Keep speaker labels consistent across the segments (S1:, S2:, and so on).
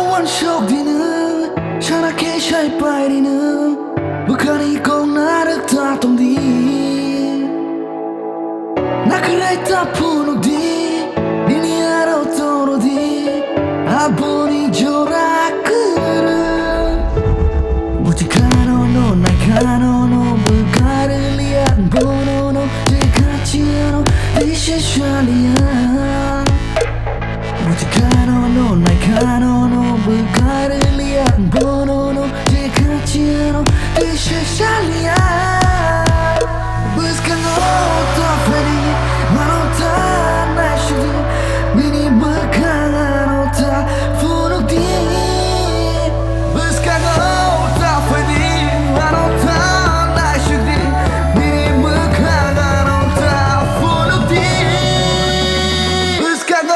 S1: วันโชคดีนึงฉันแค่ใช้ไปดีนึงเมื่อคืนนี้ก็น่ารักตาตรงดีนักใครตาพูดดีนี่นี่เราตัวดีอาบุญจรักบุตรข้าโนโนนายข้าโนโนบุกการเลียนโบโนโนเด็กข้าเชียโนดิเชชาเลียบุตรข้าโนโนนายข้าโนโนบุกการเลียนโบโนโนเด็กข้าเชียโนดิเชชาเลียBuscando otra feliz, manotana shudi, mini bakanota funukdi. Buscando otra feliz, manotana shudi, mini bakanota funukdi. Buscando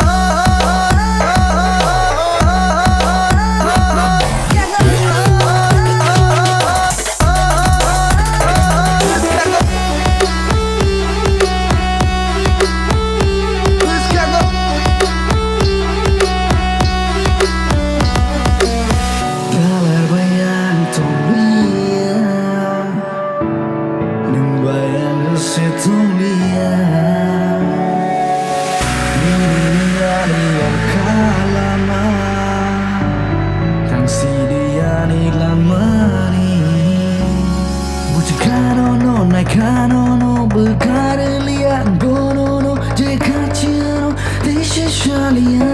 S1: Canono berkara liat bonono jika ciano desha shalia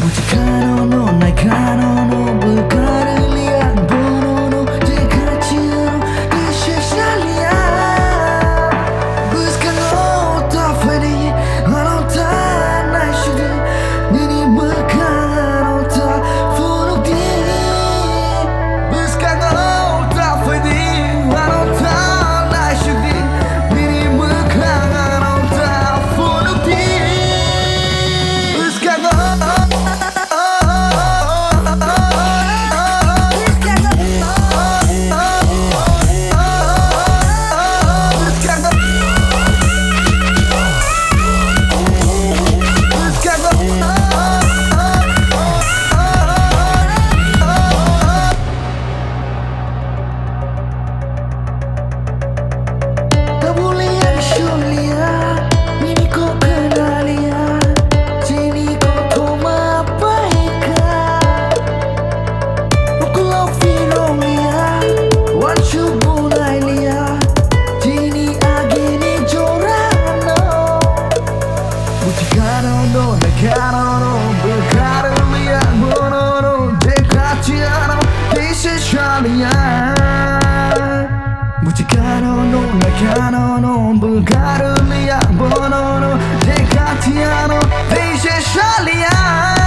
S1: Buti canono nai canono berkara liat bonono jika ciano desha shalia Buscando otra feliz manotana shudi nini berkara funukdi Buscando otra feliz Canono berkara liat bonono jika ciano desha shalia Buti canono na canono berkara liat bonono jika ciano desha shalia